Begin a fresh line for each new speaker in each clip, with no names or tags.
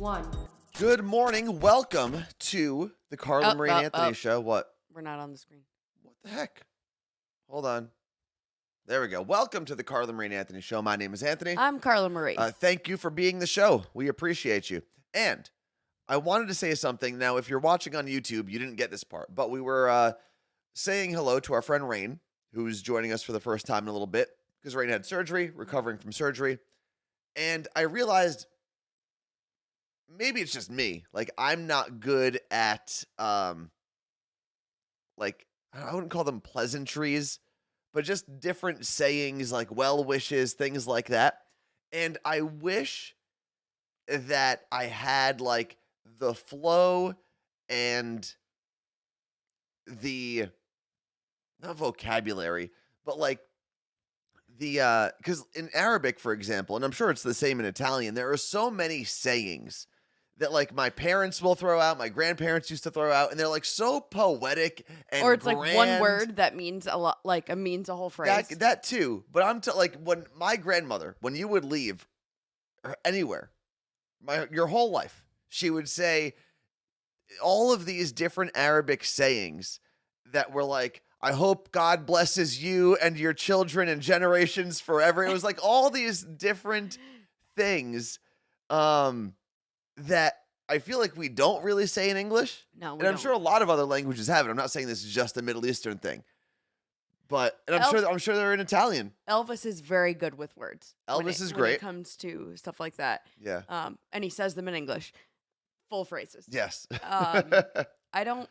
1.
Good morning. Welcome to the Carla Marie and Anthony Show. What?
We're not on the screen.
What the heck? Hold on. There we go. Welcome to the Carla Marie and Anthony Show. My name is Anthony.
I'm Carla Marie.
Thank you for being the show. We appreciate you. And I wanted to say something. Now, if you're watching on YouTube, you didn't get this part, but we were saying hello to our friend Rain, who's joining us for the first time in a little bit, because Rain had surgery, recovering from surgery. And I realized maybe it's just me. Like, I'm not good at, like, I wouldn't call them pleasantries, but just different sayings like well wishes, things like that. And I wish that I had like the flow and the, not vocabulary, but like the, because in Arabic, for example, and I'm sure it's the same in Italian, there are so many sayings that like my parents will throw out, my grandparents used to throw out, and they're like so poetic and
or it's
grand.
like one word that means a lot, like it means a whole phrase.
That too, but I'm like when my grandmother, when you would leave anywhere, your whole life, she would say all of these different Arabic sayings that were like, I hope God blesses you and your children and generations forever. It was like all these different things that I feel like we don't really say in English.
No, we
and I'm
don't.
sure a lot of other languages have it. I'm not saying this is just a Middle Eastern thing. But and I'm sure they're in Italian.
Elvis is very good with words.
Elvis is
when
great.
it comes to stuff like that.
Yeah.
And he says them in English. Full phrases.
Yes.
I don't.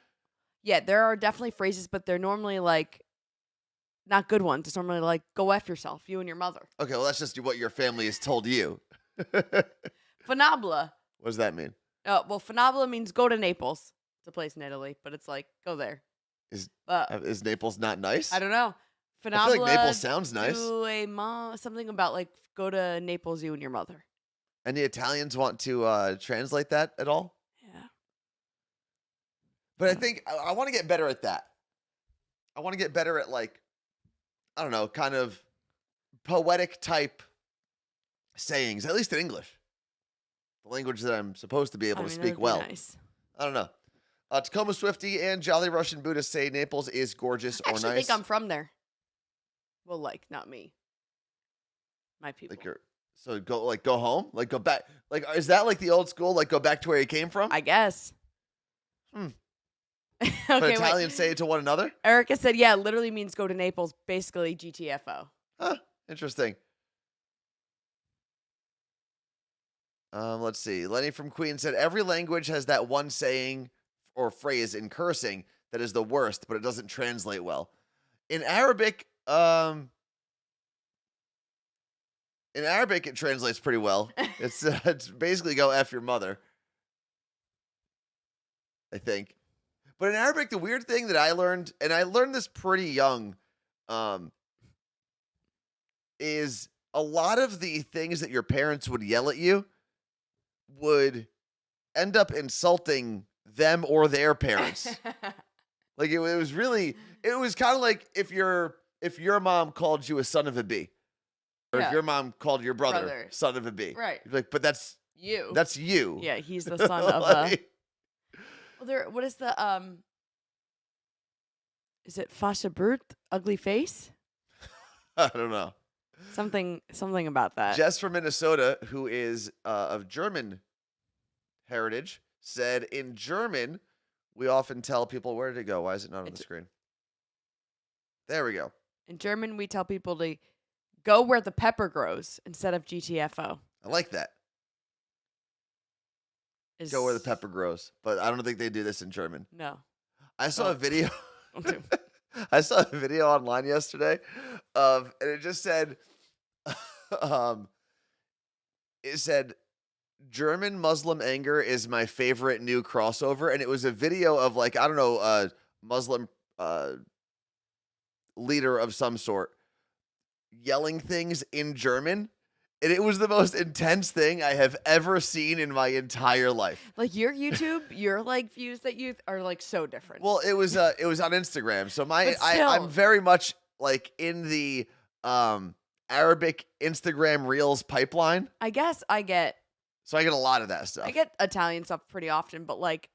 Yeah, there are definitely phrases, but they're normally like not good ones. It's normally like "go f yourself," you and your mother.
Okay, well that's just what your family has told you.
Fanabla.
What does that mean?
Well, Fanabla means go to Naples. It's a place in Italy, but it's like go there.
Is Naples not nice?
I don't know. Fanabla.
I feel like Naples sounds nice.
Something about like go to Naples, you and your mother.
Any Italians want to translate that at all?
Yeah.
But I think I want to get better at that. I want to get better at like, I don't know, kind of poetic type sayings, at least in English. The language that I'm supposed to be able to speak well.
Nice.
I don't know. Tacoma Swifty and Jolly Russian Buddhist say Naples is gorgeous or nice.
I think I'm from there. Well, like, not me. My people.
Like so go home? Like go back? Like is that like the old school? Like go back to where you came from?
I guess.
But
Okay,
Italians say it to one another?
Erica said, yeah, it literally means go to Naples, basically GTFO.
Huh, interesting. Let's see. Lenny from Queen said, every language has that one saying or phrase in cursing that is the worst, but it doesn't translate well. In Arabic, it translates pretty well. It's basically go F your mother, I think. But in Arabic, the weird thing that I learned, and I learned this pretty young, is a lot of the things that your parents would yell at you would end up insulting them or their parents. Like it was kind of like if your mom called you a son of a bee, or if your mom called your brother son of a bee,
right?
You'd be like, but that's
you.
That's you.
Yeah, he's the son of a. Well, what is the Is it Fasha Brut, ugly face?
I don't know.
Something about that.
Jess from Minnesota, who is of German heritage, said in German, we often tell people, where did it go? Why is it not on the screen? There we go.
In German, we tell people to go where the pepper grows instead of GTFO.
I like that. Go where the pepper grows. But I don't think they do this in German.
No.
I saw a video. I saw a video online yesterday and it just said, it said, German Muslim anger is my favorite new crossover. And it was a video of like, I don't know, a Muslim leader of some sort yelling things in German. And it was the most intense thing I have ever seen in my entire life.
Like your YouTube, your like views that you are like so different.
Well, it was on Instagram. So I'm very much like in the Arabic Instagram Reels pipeline.
I guess I get
So I get a lot of that stuff.
I get Italian stuff pretty often, but like,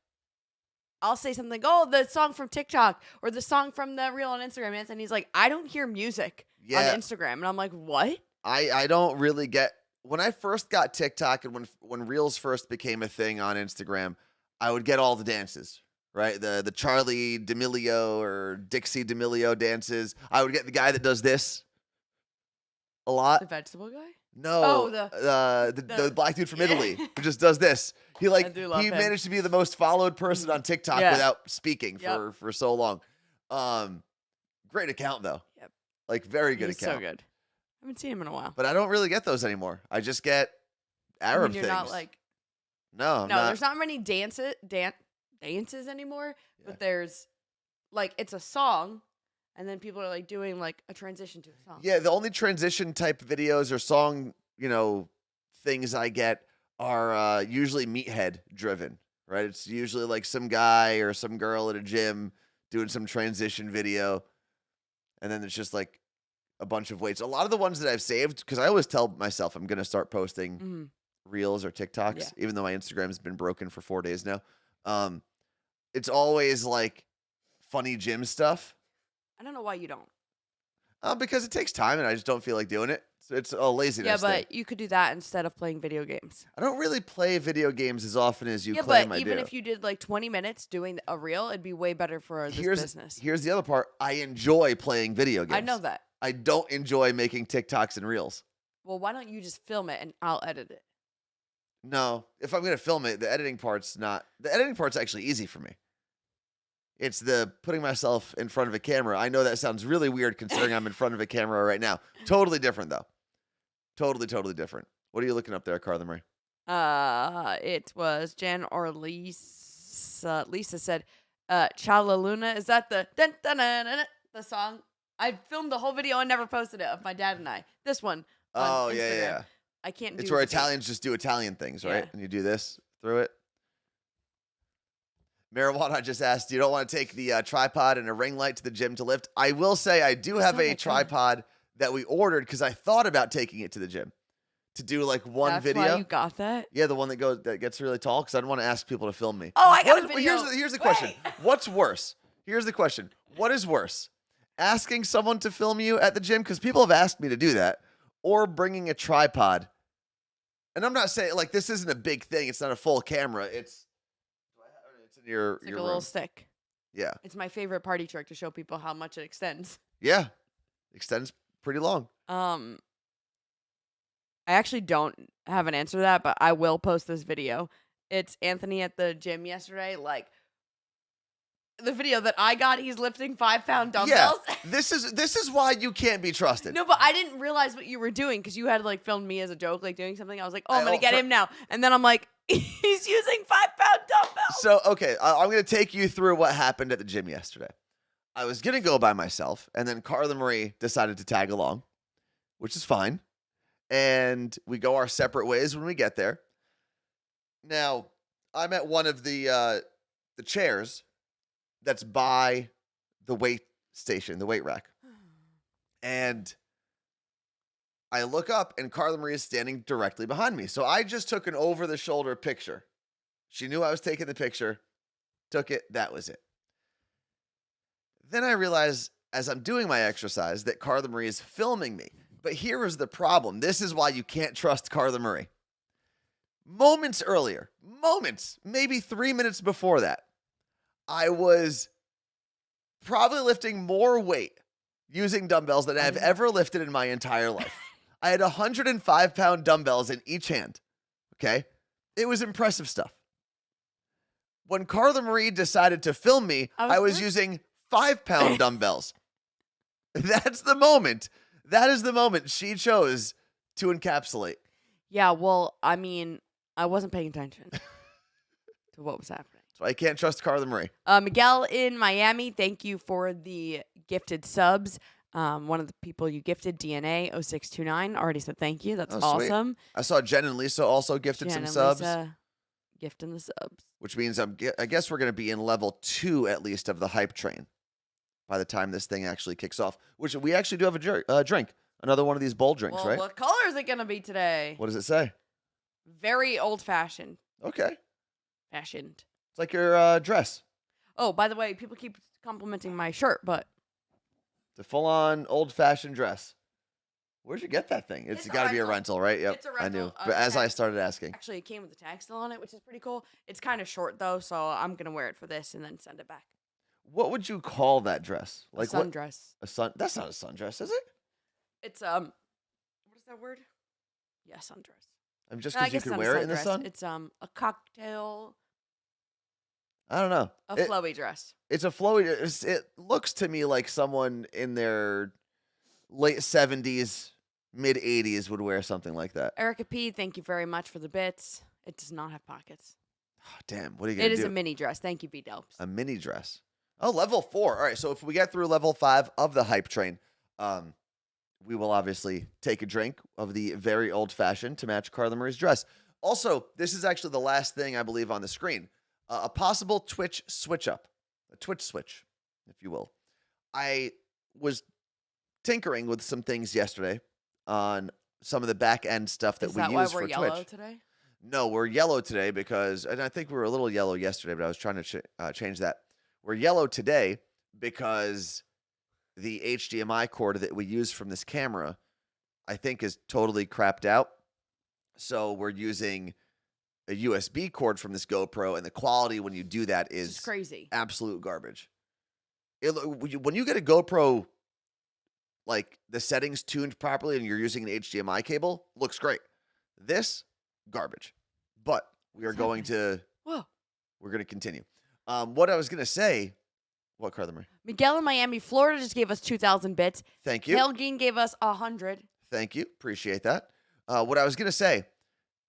I'll say something, oh, the song from TikTok or the song from the reel on Instagram. And he's like, I don't hear music on Instagram. And I'm like, what?
I don't really get, when I first got TikTok and when reels first became a thing on Instagram, I would get all the dances, right? The Charlie D'Amelio or Dixie D'Amelio dances. I would get the guy that does this a lot.
The vegetable guy?
No, the black dude from Italy who just does this. He managed to be the most followed person on TikTok without speaking for so long. Great account though. Yep. Like very good account.
So good. I haven't seen him in a while.
But I don't really get those anymore. I just get Arab
you're
things.
Not like
no,
there's not many dances anymore. Yeah. But there's like it's a song. And then people are like doing like a transition to a song.
Yeah, the only transition type videos or song, things I get are usually meathead driven, right? It's usually like some guy or some girl at a gym doing some transition video. And then it's just like a bunch of weights. A lot of the ones that I've saved, because I always tell myself I'm going to start posting reels or TikToks, even though my Instagram's been broken for 4 days now. It's always like funny gym stuff.
I don't know why you don't.
Because it takes time and I just don't feel like doing it. So it's a laziness
thing. You could do that instead of playing video games.
I don't really play video games as often as you claim I do.
Yeah, but even if you did like 20 minutes doing a reel, it'd be way better for this business.
Here's the other part. I enjoy playing video games.
I know that.
I don't enjoy making TikToks and reels.
Well, why don't you just film it and I'll edit it?
No. If I'm going to film it, the editing part's actually easy for me. It's the putting myself in front of a camera. I know that sounds really weird considering I'm in front of a camera right now. Totally different, though. Totally different. What are you looking up there, Carla Marie?
It was Jan or Lisa. Lisa said, Chala Luna. Is that the song? I filmed the whole video and never posted it of my dad and I. This one.
Oh, yeah.
I can't do
It's where Italians just do Italian things, right? Yeah. And you do this through it. Marijuana just asked, you don't want to take the tripod and a ring light to the gym to lift? I will say I do have a tripod that we ordered because I thought about taking it to the gym to do like one video.
That's why you got that?
Yeah, the one that gets really tall because I don't want to ask people to film me.
Oh, I got a video.
Here's the question. What's worse? Here's the question. What is worse? Asking someone to film you at the gym, because people have asked me to do that, or bringing a tripod? And I'm not saying, like, this isn't a big thing. It's not a full camera. It's in your
like a little stick.
Yeah.
It's my favorite party trick to show people how much it extends.
Yeah. Extends pretty long.
I actually don't have an answer to that, but I will post this video. It's Anthony at the gym yesterday. Like, the video that I got, he's lifting 5-pound dumbbells.
Yeah, this is why you can't be trusted.
No, but I didn't realize what you were doing because you had like filmed me as a joke, like doing something. I was like, oh, I'm going to get him now. And then I'm like, he's using 5-pound dumbbells.
So, okay, I'm going to take you through what happened at the gym yesterday. I was going to go by myself, and then Carla Marie decided to tag along, which is fine. And we go our separate ways when we get there. Now, I'm at one of the chairs that's by the weight station, the weight rack. And I look up, and Carla Marie is standing directly behind me. So I just took an over-the-shoulder picture. She knew I was taking the picture, took it, that was it. Then I realized, as I'm doing my exercise, that Carla Marie is filming me. But here is the problem. This is why you can't trust Carla Marie. Moments earlier, maybe 3 minutes before that, I was probably lifting more weight using dumbbells than I've ever lifted in my entire life. I had 105-pound dumbbells in each hand, okay? It was impressive stuff. When Carla Marie decided to film me, I was using 5-pound dumbbells. That's the moment. That is the moment she chose to encapsulate.
Yeah, well, I mean, I wasn't paying attention to what was happening.
So I can't trust Carla Marie.
Miguel in Miami, thank you for the gifted subs. One of the people you gifted, DNA0629, already said thank you. That's awesome.
Sweet. I saw Jen and Lisa also gifted some subs.
Lisa gifting the subs.
Which means I guess we're going to be in level 2 at least of the hype train by the time this thing actually kicks off. Which we actually do have a drink. Another one of these bowl drinks, right?
What color is it going to be today?
What does it say?
Very old-fashioned.
Okay.
Fashioned.
It's like your dress.
Oh, by the way, people keep complimenting my shirt, but
It's a full-on old-fashioned dress. Where'd you get that thing? It's
It's a
got to be a
rental.
rental, right? Yep,
It's a
I knew.
rental,
But as I
tag.
started asking.
Actually, it came with the tag still on it, which is pretty cool. It's kind of short, though, so I'm going to wear it for this and then send it back.
What would you call that dress?
A sundress.
A sun? That's not a sundress, is it?
It's, what is that word? Yeah, sundress.
I'm just
No, I
because you
guess
can
not a
wear it in the
sundress.
sun?
It's, a cocktail,
I don't know.
a flowy dress.
It's a flowy. It looks to me like someone in their late 70s, mid 80s would wear something like that.
Erica P., thank you very much for the bits. It does not have pockets.
Oh, damn, what are you going
It
to do?
is a mini dress. Thank you, B-Delps.
A mini dress. Oh, level 4. All right, so if we get through level 5 of the hype train, we will obviously take a drink of the very old-fashioned to match Carla Marie's dress. Also, this is actually the last thing I believe on the screen. A possible Twitch switch-up. A Twitch switch, if you will. I was tinkering with some things yesterday on some of the back-end stuff that
Is
we
that
use
why we're
for
yellow
Twitch.
today?
No, we're yellow today because, and I think we were a little yellow yesterday, but I was trying to change that. We're yellow today because the HDMI cord that we use from this camera, I think, is totally crapped out. So we're using a USB cord from this GoPro, and the quality when you do that
It's
is
just crazy.
absolute garbage. When you get a GoPro, like the settings tuned properly and you're using an HDMI cable, looks great. This, garbage. But we are going to continue. What I was going to say, what, Carla Marie?
Miguel in Miami, Florida just gave us 2,000 bits.
Thank you.
Helgeen gave us 100.
Thank you. Appreciate that. What I was going to say,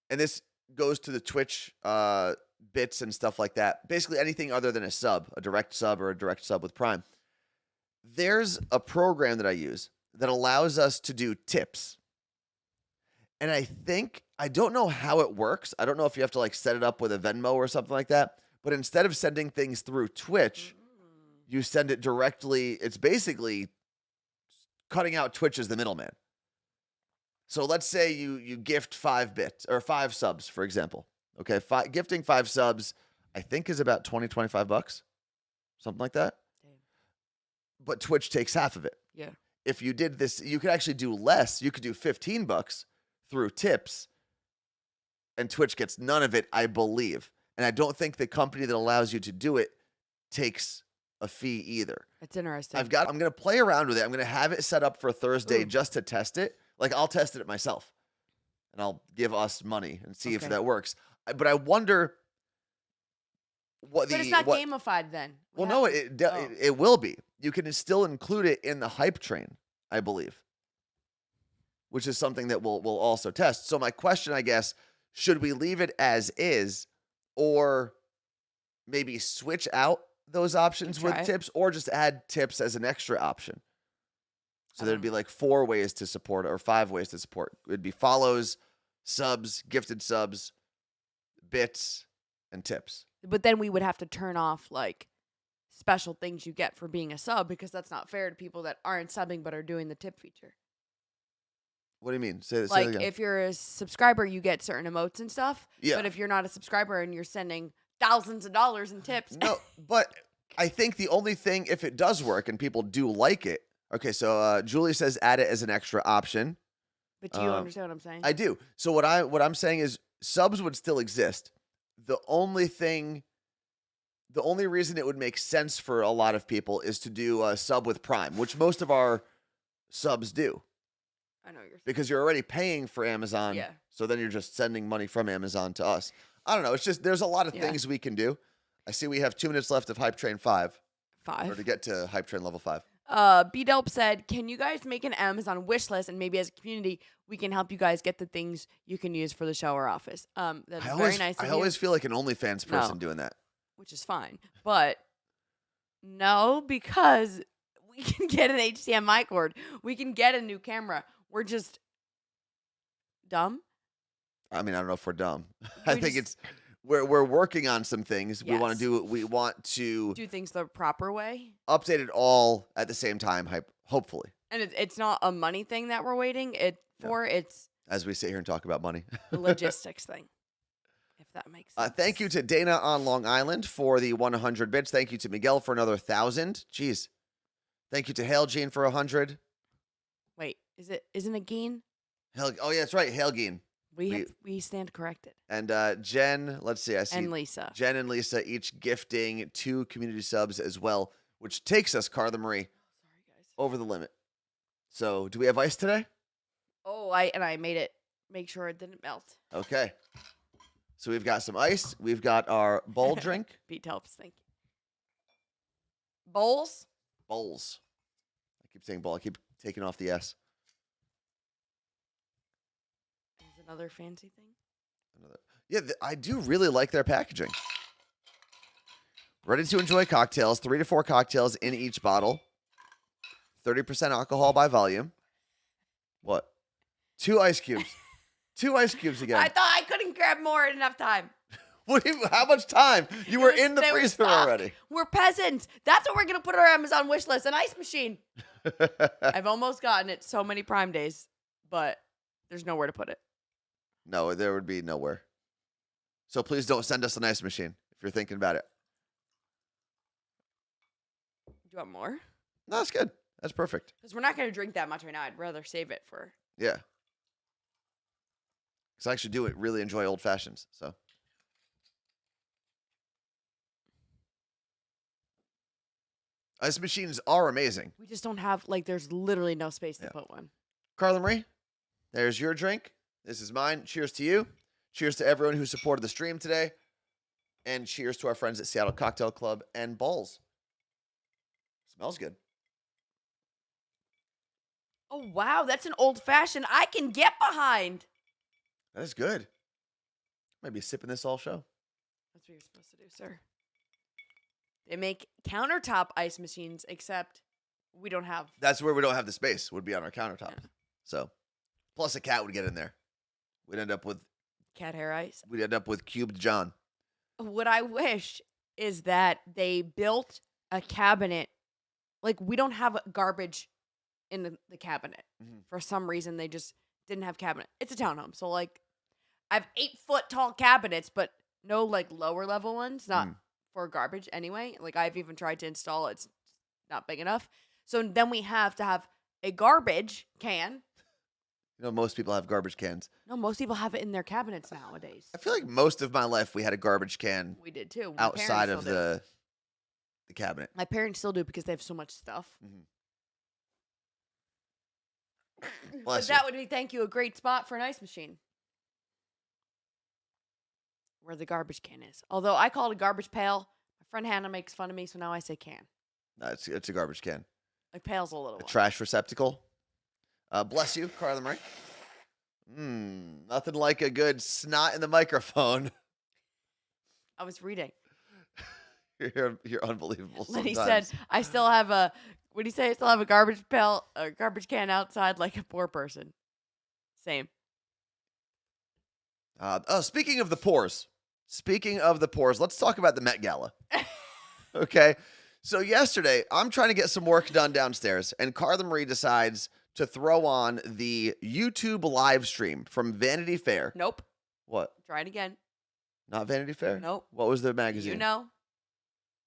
and this goes to the Twitch bits and stuff like that. Basically anything other than a sub, a direct sub or a direct sub with Prime. There's a program that I use that allows us to do tips. And I don't know how it works. I don't know if you have to like set it up with a Venmo or something like that. But instead of sending things through Twitch, you send it directly. It's basically cutting out Twitch as the middleman. So let's say you gift 5 bits or 5 subs, for example. Okay, gifting 5 subs, I think is about $20-25, something like that.
Damn.
But Twitch takes half of it.
Yeah.
If you did this, you could actually do less. You could do $15 through tips, and Twitch gets none of it, I believe. And I don't think the company that allows you to do it takes a fee either.
That's interesting.
I'm going to play around with it. I'm going to have it set up for Thursday just to test it. Like, I'll test it myself, and I'll give us money and see if that works. But I wonder what
But it's not gamified then.
Well, no, it will be. You can still include it in the hype train, I believe, which is something that we'll also test. So my question, I guess, should we leave it as is, or maybe switch out those options with tips, or just add tips as an extra option? So there'd be like 4 ways to support or 5 ways to support. It'd be follows, subs, gifted subs, bits, and tips.
But then we would have to turn off like special things you get for being a sub, because that's not fair to people that aren't subbing but are doing the tip feature.
What do you mean? Say
Like
that again.
if you're a subscriber, you get certain emotes and stuff.
Yeah.
But if you're not a subscriber and you're sending thousands of dollars in tips.
No, but I think the only thing, if it does work and people do like it. Okay, so Julie says add it as an extra option.
But do you understand what I'm saying?
I do. So what I'm saying is subs would still exist. The only reason it would make sense for a lot of people is to do a sub with Prime, which most of our subs do.
I know what you're saying.
Because you're already paying for Amazon.
Yeah.
So then you're just sending money from Amazon to us. I don't know. It's just, there's a lot of things we can do. I see we have 2 minutes left of Hype Train 5. Or to get to Hype Train level 5.
B-Delp said, can you guys make an Amazon wish list, and maybe as a community, we can help you guys get the things you can use for the shower office. That's very nice of you.
I always feel like an OnlyFans person doing that.
Which is fine. But no, because we can get an HDMI cord. We can get a new camera. We're just dumb.
I mean, I don't know if we're dumb. I think we're working on some things.
Yes.
We want to
do things the proper way.
Update it all at the same time, hopefully.
And it's not a money thing that we're waiting for. It's
as we sit here and talk about money.
The logistics thing, if that makes sense.
Thank you to Dana on Long Island for the 100 bits. Thank you to Miguel for another 1,000. Jeez. Thank you to Hail Gene for 100.
Wait, isn't it Geen?
Oh, yeah, that's right. Hail Gene.
We stand corrected.
And Jen, let's see. I see.
And Lisa.
Jen and Lisa each gifting 2 community subs as well, which takes us, Carla Marie,
Sorry, guys.
over the limit. So, do we have ice today?
Oh, I made it. Make sure it didn't melt.
Okay. So, we've got some ice. We've got our bowl drink.
Pete helps. Thank you. Bowls?
Bowls. I keep saying bowl. I keep taking off the S.
There's another fancy thing.
Yeah, I do really like their packaging. Ready to enjoy cocktails. 3 to 4 cocktails in each bottle. 30% alcohol by volume. What? 2 ice cubes. 2 ice cubes again.
I thought I couldn't grab more in enough time.
How much time? You were in the
They were
freezer
stuck.
already.
We're peasants. That's what we're going to put on our Amazon wish list, an ice machine. I've almost gotten it so many Prime days, but there's nowhere to put it.
No, there would be nowhere. So please don't send us an ice machine if you're thinking about it.
Do you want more?
No, that's good. That's perfect.
Because we're not going to drink that much right now. I'd rather save it for...
Yeah. Because I actually do really enjoy old fashions. So. Ice machines are amazing.
We just don't have, there's literally no space to put one.
Carla Marie, there's your drink. This is mine. Cheers to you. Cheers to everyone who supported the stream today. And cheers to our friends at Seattle Cocktail Club and Balls. Smells good.
Oh, wow. That's an old fashioned I can get behind.
That is good. Might be sipping this all show.
That's what you're supposed to do, sir. They make countertop ice machines, except we don't have.
That's where we don't have the space, would be on our countertop.
Yeah.
So, plus a cat would get in there. We'd end up with
Cat hair ice.
cubed John.
What I wish is that they built a cabinet. We don't have garbage in the cabinet.
Mhm.
For some reason, they just didn't have cabinet. It's a townhome. So, I have 8-foot tall cabinets, but no, lower level ones. Not for garbage anyway. I've even tried to install it. It's not big enough. So then we have to have a garbage can.
You know, most people have garbage cans.
No, most people have it in their cabinets nowadays.
I feel like most of my life we had a garbage can
We did too. My
outside
parents
of
still do.
the cabinet.
My parents still do because they have so much stuff. But
Bless
that would be, thank you, a great spot for an ice machine. Where the garbage can is. Although I call it a garbage pail. My friend Hannah makes fun of me, so now I say can.
No, it's a garbage can.
Pail's a little
A
one.
trash receptacle. Bless you, Carla Marie. Nothing like a good snot in the microphone.
I was reading.
You're unbelievable.
Lenny
sometimes.
said, I still have a, what do you say? I still have a garbage can outside like a poor person. Same.
Speaking of the pores. Let's talk about the Met Gala. Okay. So yesterday, I'm trying to get some work done downstairs, and Carla Marie decides to throw on the YouTube live stream from Vanity Fair.
Nope.
What?
Try it again.
Not Vanity Fair?
Nope.
What was the magazine?
You know.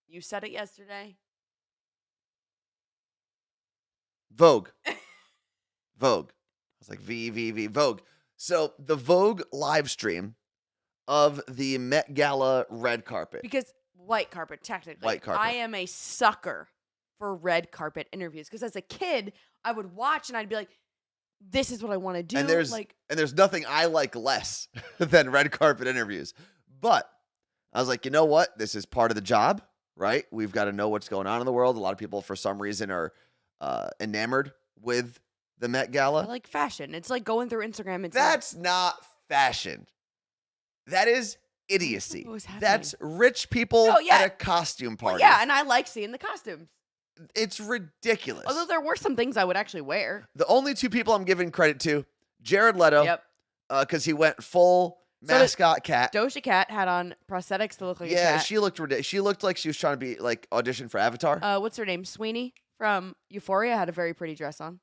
You said it yesterday.
Vogue. Vogue. I was like, Vogue. So the Vogue live stream of the Met Gala red carpet.
Because white carpet, technically.
White carpet.
I am a sucker for red carpet interviews. Because as a kid, I would watch and I'd be like, this is what I want to do.
And there's nothing I like less than red carpet interviews. But I was like, you know what? This is part of the job, right? We've got to know what's going on in the world. A lot of people, for some reason, are enamored with the Met Gala.
I like fashion. It's like going through Instagram. It's
That's not fashion. That is idiocy.
What was happening?
That's rich people at a costume party.
Well, yeah, and I like seeing the costumes.
It's ridiculous.
Although there were some things I would actually wear.
The only 2 people I'm giving credit to, Jared Leto.
Yep.
Because he went full mascot cat.
Doja Cat had on prosthetics to look like a cat.
She looked ridiculous. She looked like she was trying to be audition for Avatar.
What's her name? Sweeney from Euphoria had a very pretty dress on.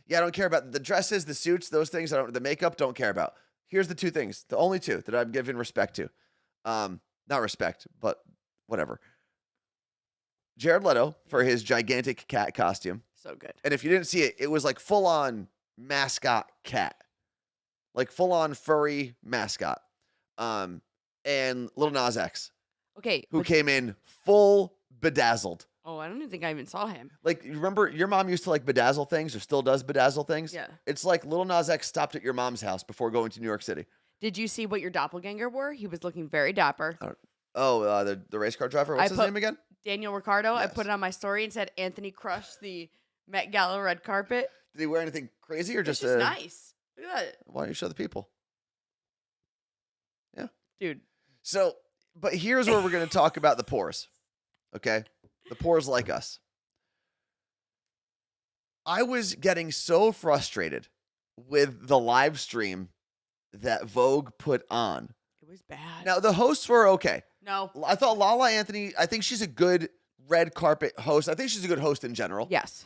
Yeah, I don't care about the dresses, the suits, those things. The makeup, don't care about. Here's the two things, the only two that I'm giving respect to. Not respect, but whatever. Jared Leto for his gigantic cat costume.
So good.
And if you didn't see it, it was like full on mascot cat. Like full on furry mascot. And Lil Nas X,
Okay.
who came in full bedazzled.
Oh, I don't even think I even saw him.
Like, you remember your mom used to like bedazzle things or still does bedazzle things?
Yeah.
It's like Lil Nas X stopped at your mom's house before going to New York City.
Did you see what your doppelganger wore? He was looking very dapper.
The race car driver? What's his name again?
Daniel Ricciardo.
Yes.
I put it on my story and said Anthony crushed the Met Gala red carpet.
Did he wear anything crazy or
It's
just
nice. Look at that.
Why don't you show the people? Yeah.
Dude.
So, but here's where we're going to talk about the pores. Okay? The pores like us. I was getting so frustrated with the live stream that Vogue put on.
It was bad.
Now, the hosts were okay.
No.
I thought Lala Anthony, I think she's a good red carpet host. I think she's a good host in general.
Yes.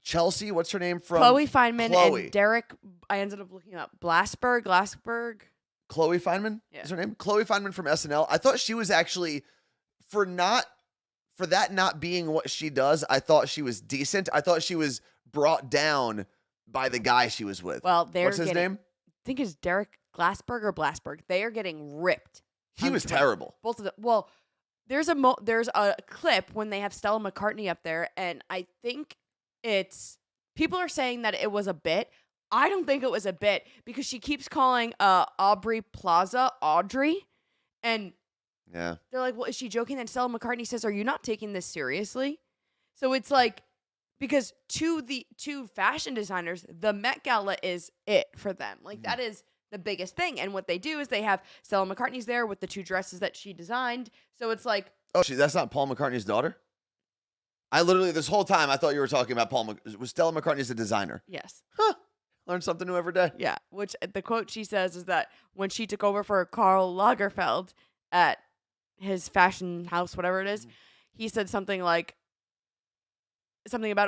Chelsea, what's her name from?
Chloe Fineman
Chloe.
and Derek, I ended up looking up Glassberg.
Chloe Fineman is her name? Chloe Fineman from SNL. I thought she was actually, for that not being what she does, I thought she was decent. I thought she was brought down by the guy she was with.
Well,
what's his name?
I think it's Derek Glassberg or Blasberg. They are getting ripped.
He was terrible.
Both of them. Well, there's a clip when they have Stella McCartney up there, and I think people are saying that it was a bit. I don't think it was a bit because she keeps calling Aubrey Plaza Audrey, and
yeah,
they're like, well, is she joking? And Stella McCartney says, are you not taking this seriously? So it's like, because to fashion designers, the Met Gala is it for them. Like, that is the biggest thing. And what they do is they have Stella McCartney's there with the 2 dresses that she designed. So it's like,
oh, that's not Paul McCartney's daughter? I literally, this whole time, I thought you were talking about was Stella McCartney's a designer?
yes.
Huh. Learn something new every day.
Yeah. Which the quote she says is that when she took over for Karl Lagerfeld at his fashion house, whatever it is, he said something about,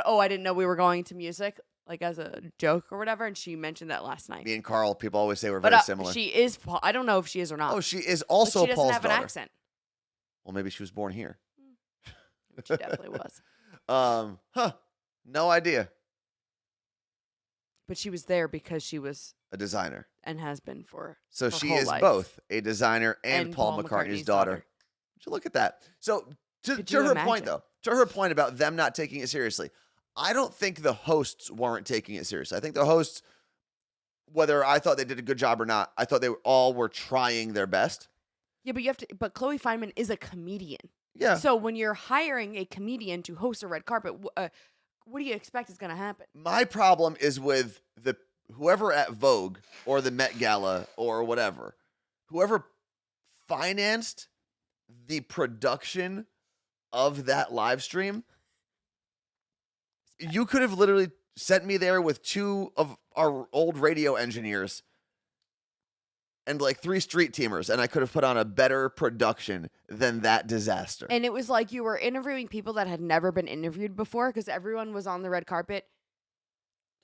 oh, I didn't know we were going to music, like as a joke or whatever. And she mentioned that last night.
Me and Carl, people always say we're
But
very similar.
she is, I don't know if she is or not.
Oh, she is also
but she doesn't
Paul's
have
daughter.
an accent.
Well, maybe she was born here.
She definitely was.
No idea.
But she was there because she was
A designer.
and has been for
So
her
she
whole
is
life.
both a designer and Paul McCartney's daughter. Would you look at that? So to
Could you
her
imagine?
point, though, to her point about them not taking it seriously, I don't think the hosts weren't taking it seriously. I think the hosts, whether I thought they did a good job or not, I thought they all were trying their best.
Yeah, but Chloe Fineman is a comedian.
Yeah.
So when you're hiring a comedian to host a red carpet, what do you expect is going to happen?
My problem is with whoever at Vogue or the Met Gala or whatever, whoever financed the production of that live stream. You could have literally sent me there with 2 of our old radio engineers and like 3 street teamers, and I could have put on a better production than that disaster.
And it was like you were interviewing people that had never been interviewed before because everyone was on the red carpet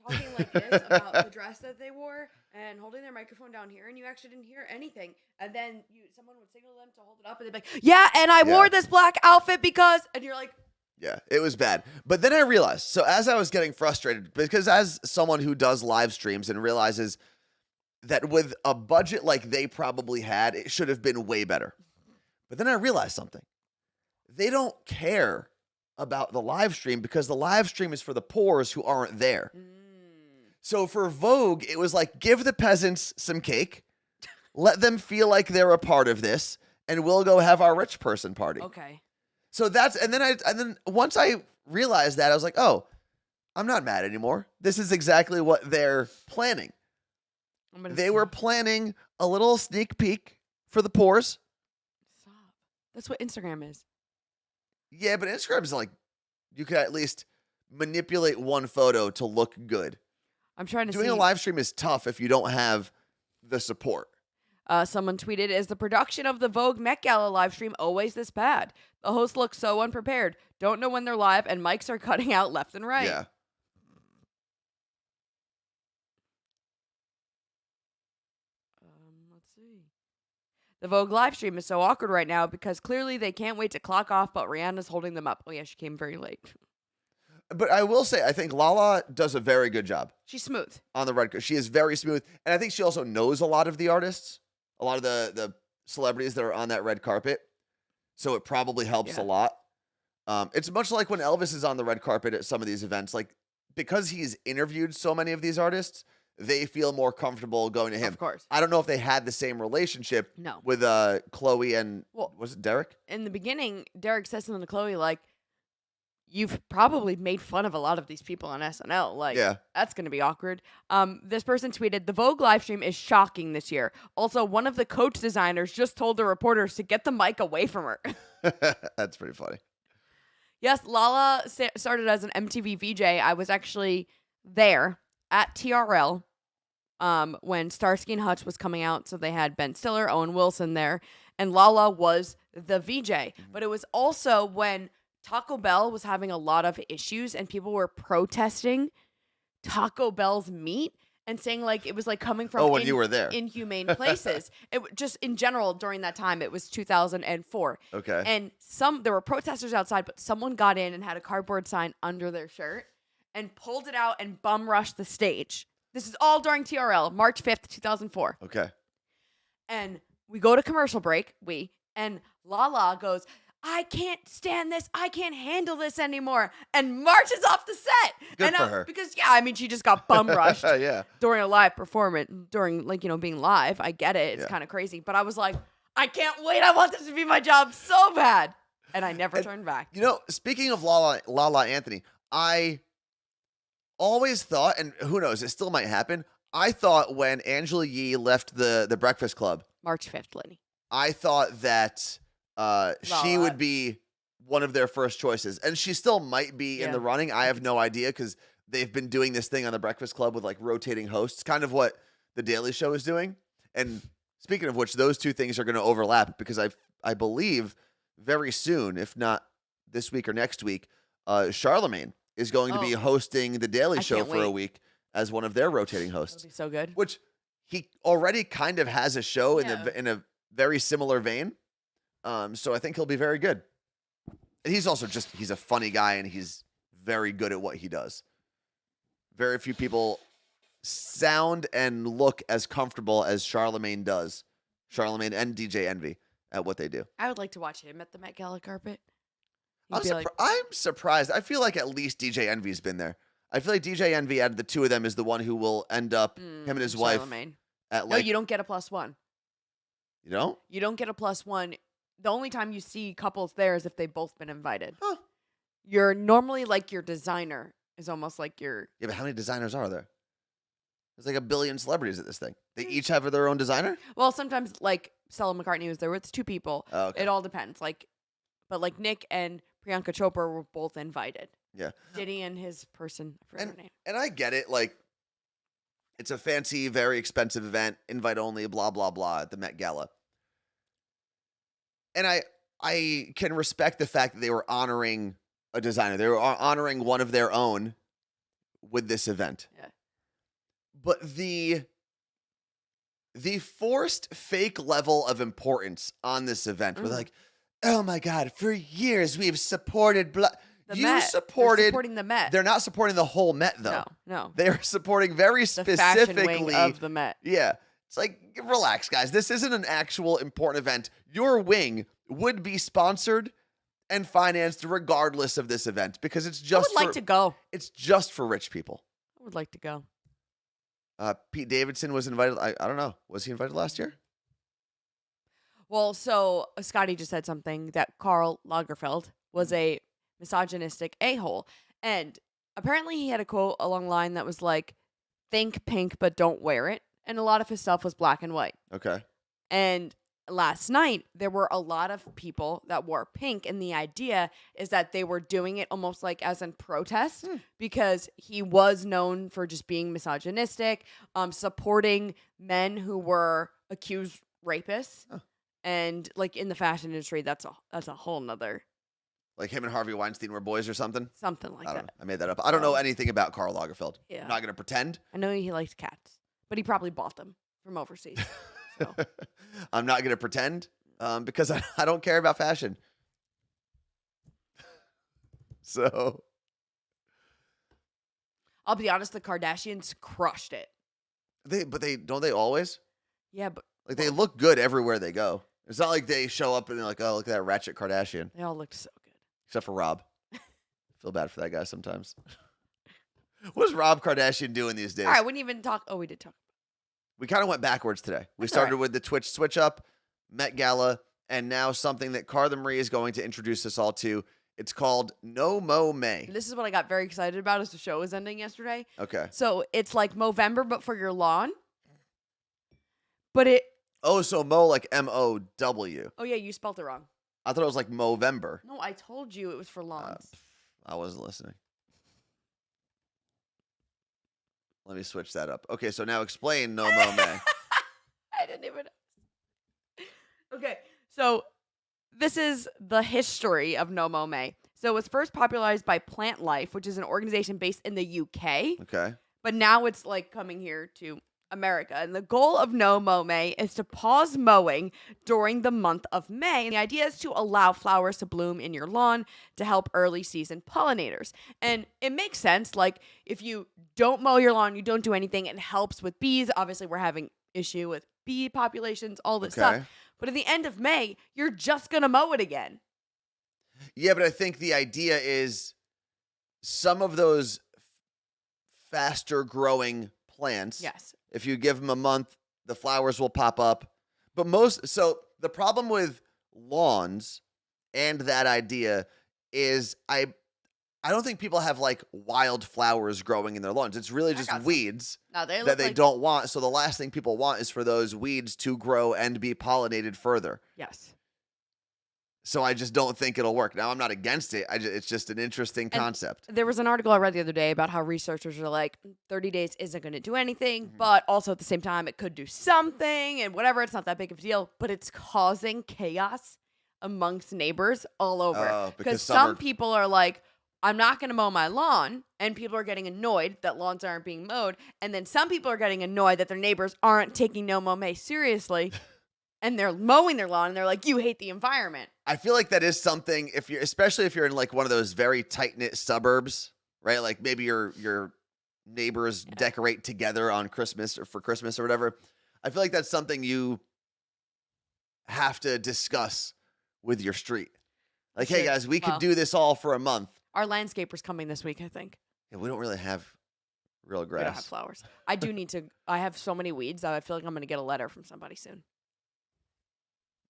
talking like this about the dress that they wore and holding their microphone down here, and you actually didn't hear anything. And then someone would signal them to hold it up, and they'd be like, yeah, and I wore this black outfit because, and you're like,
yeah, it was bad. But then I realized, so as I was getting frustrated, because as someone who does live streams and realizes that with a budget like they probably had, it should have been way better. But then I realized something. They don't care about the live stream because the live stream is for the poors who aren't there. So for Vogue, it was like, give the peasants some cake, let them feel like they're a part of this, and we'll go have our rich person party.
okay.
So and then once I realized that, I was like, oh, I'm not mad anymore. This is exactly what they're planning. They were planning a little sneak peek for the poors.
Stop. That's what Instagram is.
Yeah, but Instagram's like, you could at least manipulate one photo to look good.
I'm trying to
Doing
see.
a live stream is tough if you don't have the support.
Someone tweeted, is the production of the Vogue Met Gala live stream always this bad? The hosts look so unprepared. Don't know when they're live, and mics are cutting out left and right.
Yeah.
The Vogue live stream is so awkward right now because clearly they can't wait to clock off, but Rihanna's holding them up. Oh, yeah, she came very late.
But I will say, I think Lala does a very good job
She's smooth.
on the red carpet. She is very smooth. And I think she also knows a lot of the artists, a lot of the celebrities that are on that red carpet. So it probably helps a lot. It's much like when Elvis is on the red carpet at some of these events. Like, because he's interviewed so many of these artists, they feel more comfortable going to him.
Of course.
I don't know if they had the same relationship with Chloe and, was it Derek?
In the beginning, Derek says something to Chloe like, you've probably made fun of a lot of these people on SNL. Like, that's going to be awkward. This person tweeted, the Vogue live stream is shocking this year. Also, one of the coach designers just told the reporters to get the mic away from her.
That's pretty funny.
Yes, Lala started as an MTV VJ. I was actually there at TRL when Starsky and Hutch was coming out. So they had Ben Stiller, Owen Wilson there, and Lala was the VJ. But it was also when Taco Bell was having a lot of issues and people were protesting Taco Bell's meat and saying like it was like coming from
when you were there.
Inhumane places. Just in general during that time, it was 2004.
Okay.
And there were protesters outside, but someone got in and had a cardboard sign under their shirt and pulled it out and bum rushed the stage. This is all during TRL, March 5th, 2004.
Okay.
And we go to commercial break, and Lala goes, I can't stand this. I can't handle this anymore. And marches off the set.
Good for her.
Because, she just got bum rushed
Yeah.
during a live performance, during, being live. I get it. It's kind of crazy. But I was like, I can't wait. I want this to be my job so bad. And I never turned back.
Speaking of Lala Anthony, I always thought, and who knows, it still might happen, I thought when Angela Yee left the Breakfast Club.
March 5th, Lenny.
I thought that she would be one of their first choices. And she still might be in the running. I have no idea because they've been doing this thing on the Breakfast Club with like rotating hosts, kind of what the Daily Show is doing. And speaking of which, those two things are going to overlap because I believe very soon, if not this week or next week, Charlemagne is going to be hosting the Daily Show for a week as one of their rotating hosts.
That'll be so good.
Which he already kind of has a show in a very similar vein. So I think he'll be very good. And he's also he's a funny guy and he's very good at what he does. Very few people sound and look as comfortable as Charlemagne does. Charlemagne and DJ Envy at what they do.
I would like to watch him at the Met Gala carpet.
I'm surprised. I feel like at least DJ Envy's been there. I feel like DJ Envy out of the two of them is the one who will end up, him and his wife. At
no, you don't get a +1.
You don't?
You don't get a +1. The only time you see couples there is if they've both been invited.
Huh.
You're normally like your designer is almost like your...
Yeah, but how many designers are there? There's like 1 billion celebrities at this thing. They each have their own designer?
Well, sometimes like Stella McCartney was there. It's 2 people.
Oh, okay.
It all depends. But like Nick and Priyanka Chopra were both invited.
Yeah.
Diddy and his person, I forgot her name.
And I get it. Like, it's a fancy, very expensive event, invite only, blah, blah, blah at the Met Gala. And I can respect the fact that they were honoring a designer. They were honoring one of their own with this event.
Yeah.
But the forced fake level of importance on this event, where like, oh my God, for years we've supported
supporting the Met.
They're not supporting the whole Met though.
No.
They're supporting very specifically
the fashion wing of the Met.
Yeah. It's like, relax, guys. This isn't an actual important event. Your wing would be sponsored and financed regardless of this event because it's just
I would like to go.
It's just for rich people.
I would like to go.
Pete Davidson was invited. I don't know. Was he invited last year?
Well, so Scotty just said something that Karl Lagerfeld was a misogynistic a-hole. And apparently he had a quote along the line that was like, think pink, but don't wear it. And a lot of his stuff was black and white.
Okay.
And last night, there were a lot of people that wore pink. And the idea is that they were doing it almost like as in protest because he was known for just being misogynistic, supporting men who were accused rapists.
Huh.
And like in the fashion industry, that's a whole nother.
Like him and Harvey Weinstein were boys or something?
Something like that.
I made that up. I don't know anything about Karl Lagerfeld.
Yeah.
I'm not going to pretend.
I know he liked cats, but he probably bought them from overseas. So.
I'm not going to pretend because I don't care about fashion. So
I'll be honest, the Kardashians crushed it.
they don't they always?
Yeah, but
Like they look good everywhere they go. It's not like they show up and they're like, oh, look at that ratchet Kardashian.
they all looked so good.
Except for Rob. Feel bad for that guy sometimes. What is Rob Kardashian doing these days?
All right, we didn't even talk. Oh, we did talk.
We kind of went backwards today. We
That's
started
all right.
with the Twitch switch up, Met Gala, and now something that Carla Marie is going to introduce us all to. It's called Mow May.
This is what I got very excited about as the show was ending yesterday.
Okay.
So it's like Movember, but for your lawn. But it.
Oh, so Mow like M-O-W.
Oh yeah, you spelled it wrong.
I thought it was like Movember.
No, I told you it was for lawns.
I wasn't listening. Let me switch that up. Okay, so now explain Mow May.
I didn't even. Okay, so this is the history of Mow May. So it was first popularized by Plant Life, which is an organization based in the UK.
Okay.
But now it's like coming here to America. And the goal of Mow May is to pause mowing during the month of May. And the idea is to allow flowers to bloom in your lawn to help early season pollinators. And it makes sense. Like if you don't mow your lawn, you don't do anything, it helps with bees. Obviously, we're having issue with bee populations, all this stuff. But at the end of May, you're just going to mow it again.
Yeah, but I think the idea is some of those faster growing plants.
Yes.
If you give them a month, the flowers will pop up. But so the problem with lawns and that idea is I don't think people have like wild flowers growing in their lawns. It's really just weeds
No,
that they don't want. So the last thing people want is for those weeds to grow and be pollinated further.
Yes.
So I just don't think it'll work. Now, I'm not against it. It's just an interesting concept.
There was an article I read the other day about how researchers are like, 30 days isn't going to do anything, but also at the same time, it could do something and whatever. It's not that big of a deal, but it's causing chaos amongst neighbors all over.
Oh,
because some people are like, I'm not going to mow my lawn, and people are getting annoyed that lawns aren't being mowed. And then some people are getting annoyed that their neighbors aren't taking Mow May seriously. And they're mowing their lawn, and they're like, you hate the environment.
I feel like that is something, especially if you're in like one of those very tight-knit suburbs, right? Like maybe your neighbors decorate together on Christmas or for Christmas or whatever. I feel like that's something you have to discuss with your street. Like, hey guys, we could do this all for a month.
Our landscaper's coming this week, I think.
Yeah, we don't really have real grass.
We don't have flowers. I do need to. I have so many weeds that I feel like I'm going to get a letter from somebody soon.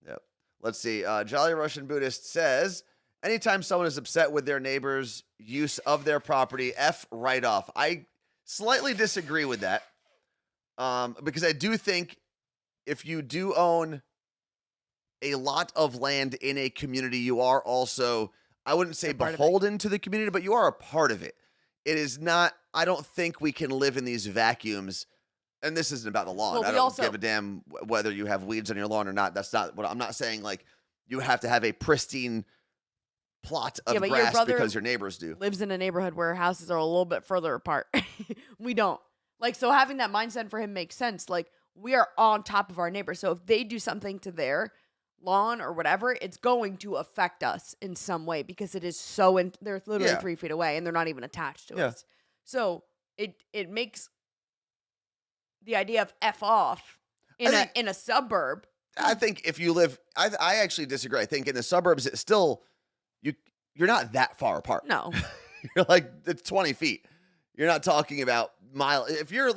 Yep. Let's see. Jolly Russian Buddhist says, anytime someone is upset with their neighbor's use of their property, F right off. I slightly disagree with that because I do think if you do own a lot of land in a community, you are also, I wouldn't say beholden to the community, but you are a part of it. It is not, I don't think we can live in these vacuums. And this isn't about the lawn.
Well,
I don't give a damn whether you have weeds on your lawn or not. That's not what I'm not saying. Like you have to have a pristine plot of grass because your neighbors do.
Lives in a neighborhood where houses are a little bit further apart. We don't. Like, so having that mindset for him makes sense. Like, we are on top of our neighbors. So if they do something to their lawn or whatever, it's going to affect us in some way because it is they're literally 3 feet away and they're not even attached to us. So it makes the idea of F off in a suburb.
I think if you live, I actually disagree. I think in the suburbs, it's still, you're not that far apart.
No.
You're like, it's 20 feet. You're not talking about miles. If you're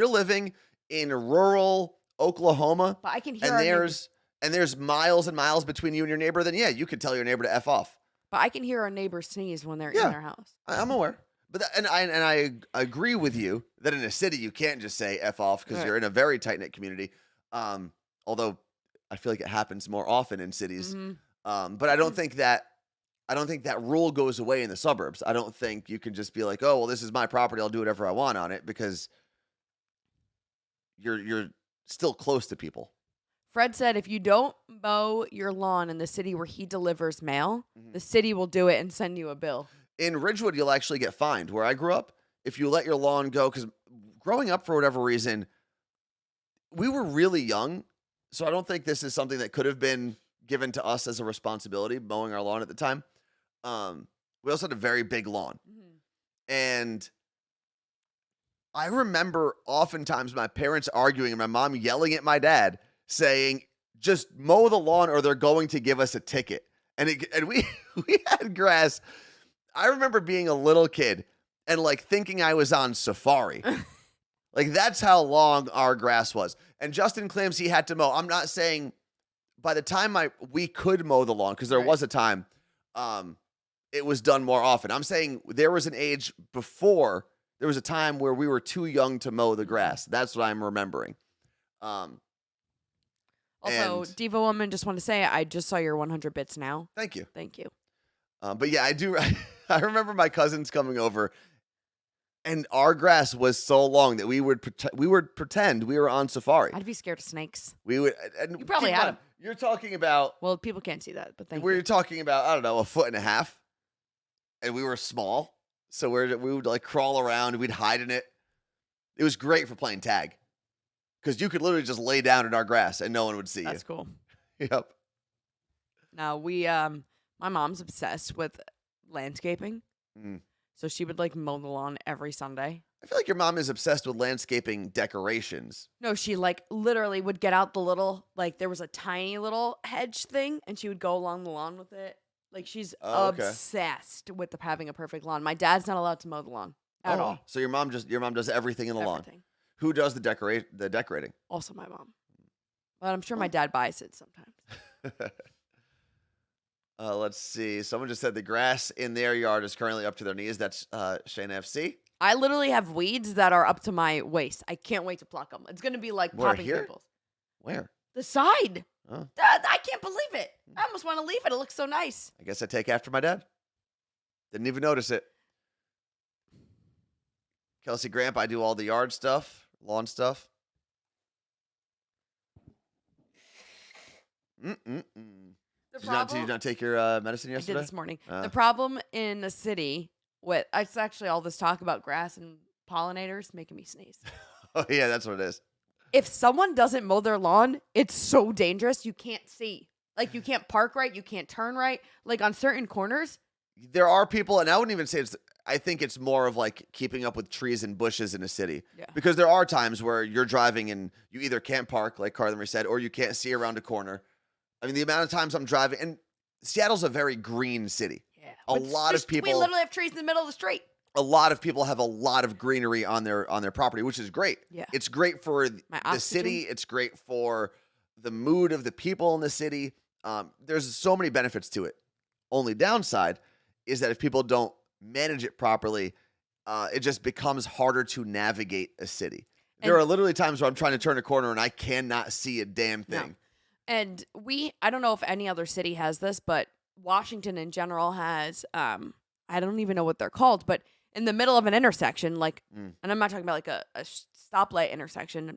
living in rural Oklahoma,
but I can hear
and there's miles and miles between you and your neighbor, then yeah, you could tell your neighbor to F off.
But I can hear our neighbors sneeze when they're in their house.
I'm aware. But I agree with you that in a city you can't just say F off because you're in a very tight-knit community. Although I feel like it happens more often in cities. Mm-hmm. But I don't think that rule goes away in the suburbs. I don't think you can just be like, oh, well, this is my property. I'll do whatever I want on it because you're still close to people.
Fred said if you don't mow your lawn in the city where he delivers mail, the city will do it and send you a bill.
In Ridgewood, you'll actually get fined. Where I grew up, if you let your lawn go, because growing up for whatever reason, we were really young So I don't think this is something that could have been given to us as a responsibility, mowing our lawn at the time. We also had a very big lawn.
Mhm.
And I remember oftentimes my parents arguing and my mom yelling at my dad saying, just mow the lawn or they're going to give us a ticket. And we we had grass. I remember being a little kid and like thinking I was on safari. Like that's how long our grass was. And Justin claims he had to mow. I'm not saying by the time we could mow the lawn, because there
Right.
was a time it was done more often. I'm saying there was an age before, there was a time where we were too young to mow the grass. That's what I'm remembering.
Also,
And
Diva Woman, just want to say I just saw your 100 bits now.
thank you.
Thank you.
But yeah, I do. I remember my cousins coming over, and our grass was so long that we would pretend we were on safari.
I'd be scared of snakes.
We would. And
You probably
keep in
had
mind,
'em.
You're talking about.
Well, people can't see that, but thank
We're
you.
talking about, I don't know, 1.5 feet, and we were small, so we would like crawl around. We'd hide in it. It was great for playing tag because you could literally just lay down in our grass and no one would see
That's cool.
you. Yep.
Now my mom's obsessed with landscaping,
Mm.
so she would like mow the lawn every Sunday.
I feel like your mom is obsessed with landscaping decorations.
No, she like literally would get out the little like there was a tiny little hedge thing, and she would go along the lawn with it. Like she's
Oh, okay.
obsessed with having a perfect lawn. My dad's not allowed to mow the lawn at all.
So your mom does everything in the lawn.
Everything.
Who does the decorating?
Also, my mom. But I'm sure my dad buys it sometimes.
Let's see. Someone just said the grass in their yard is currently up to their knees. That's Shane FC.
I literally have weeds that are up to my waist. I can't wait to pluck them. It's gonna be like
Where,
popping
here?
pimples.
Where?
The side.
Oh,
I can't believe it. I almost want to leave it. It looks so nice.
I guess I take after my dad. Didn't even notice it. Kelsey Gramp, I do all the yard stuff, lawn stuff.
The
Did you not take your medicine
I did
yesterday?
this morning.
Ah.
The problem in the city with it's actually all this talk about grass and pollinators making me sneeze.
Oh, yeah, that's what it is.
If someone doesn't mow their lawn, it's so dangerous. You can't see. Like you can't park right. You can't turn right. Like on certain corners.
There are people, and I wouldn't even say I think it's more of like keeping up with trees and bushes in a city.
Yeah.
Because there are times where you're driving and you either can't park, like Carla Marie said, or you can't see around a corner. I mean, the amount of times I'm driving, and Seattle's a very green city.
Yeah.
A lot of people.
We literally have trees in the middle of the street.
A lot of people have a lot of greenery on their property, which is great.
Yeah.
It's great for
My
the city. It's great for the mood of the people in the city. There's so many benefits to it. Only downside is that if people don't manage it properly, it just becomes harder to navigate a city. There are literally times where I'm trying to turn a corner and I cannot see a damn thing.
No. And I don't know if any other city has this, but Washington in general has, I don't even know what they're called, but in the middle of an intersection, like, and I'm not talking about like a stoplight intersection,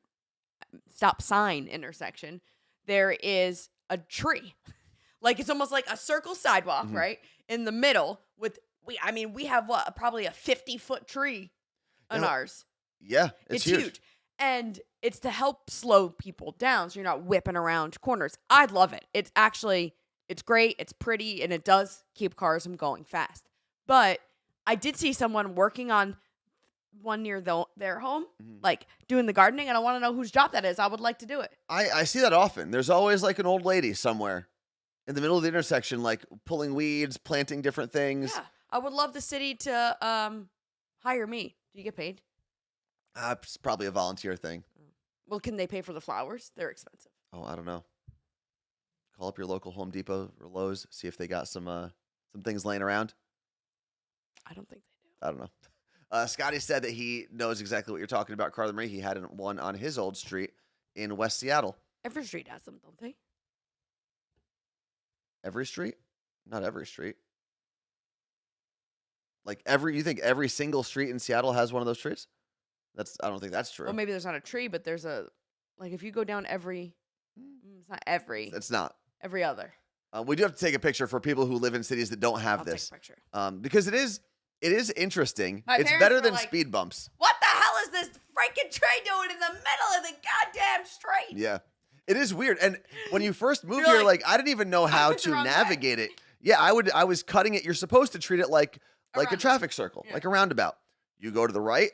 stop sign intersection, there is a tree. Like it's almost like a circle sidewalk, right? In the middle with, we have probably a 50-foot tree on ours.
Yeah, it's huge.
And it's to help slow people down so you're not whipping around corners. I love it. It's great, it's pretty, and it does keep cars from going fast. But I did see someone working on one near their home, like doing the gardening, and I want to know whose job that is. I would like to do it.
I see that often. There's always like an old lady somewhere in the middle of the intersection, like pulling weeds, planting different things.
Yeah. I would love the city to hire me. Do you get paid?
It's probably a volunteer thing.
Well, can they pay for the flowers? They're expensive.
Oh, I don't know. Call up your local Home Depot or Lowe's, see if they got some things laying around.
I don't think they do.
I don't know. Scotty said that he knows exactly what you're talking about, Carla Marie. He had one on his old street in West Seattle.
Every street has them, don't they?
Every street? Not every street. Like you think every single street in Seattle has one of those trees? I don't think that's true.
Well, maybe there's not a tree, but there's like if you go down it's not every.
It's not.
Every other.
We do have to take a picture for people who live in cities that don't have
I'll
this.
take a picture.
Because it is interesting.
My
It's
parents
better
were
than
like,
speed bumps.
What the hell is this freaking tree doing in the middle of the goddamn street?
Yeah. It is weird. And when you first moved
You're
here,
like,
I didn't even know how
went the
to
wrong way.
navigate it. Yeah, I was cutting it. You're supposed to treat it like a
roundabout.
traffic circle,
Yeah.
like a roundabout. You go to the right,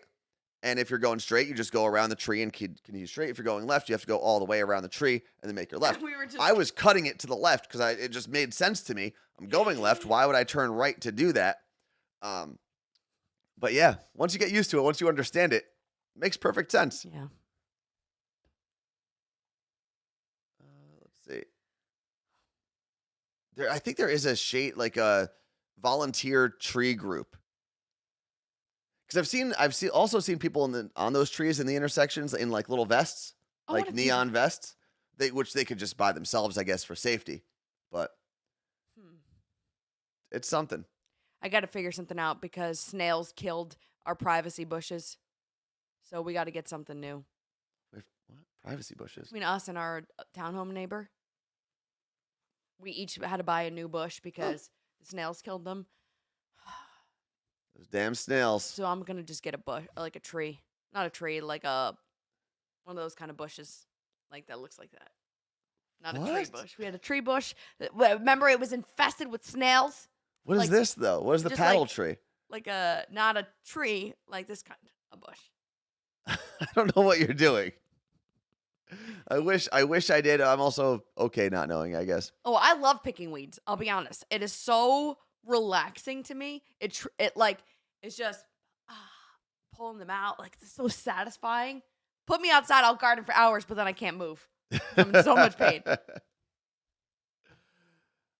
and if you're going straight, you just go around the tree and continue straight. If you're going left, you have to go all the way around the tree and then make your left.
We were just
I was cutting it to the left because it just made sense to me. I'm going left. Why would I turn right to do that? But yeah, once you get used to it, once you understand it, it makes perfect sense.
Yeah.
Let's see. I think there is a shade, like a volunteer tree group. Because I've also seen people on those trees in the intersections in like little vests,
I
like
wanna do
neon vests, which they could just buy themselves, I guess, for safety. But it's something.
I got to figure something out because snails killed our privacy bushes. So we got to get something new.
What? Privacy bushes?
Between us and our townhome neighbor, we each had to buy a new bush because the snails killed them.
Those damn snails.
So I'm going to just get a bush, like a tree. Not a tree, like one of those kind of bushes. Like that looks like that. Not a tree
What?
bush. We had a tree bush. Remember, it was infested with snails.
What is
Like,
this, though? What is the
just
paddle
like-
tree?
Like not a tree, like this kind, a bush.
I don't know what you're doing. I wish I did. I'm also okay not knowing, I guess.
Oh, I love picking weeds. I'll be honest. It is so relaxing to me. It's just pulling them out. Like it's so satisfying. Put me outside, I'll garden for hours, but then I can't move. I'm in so much pain.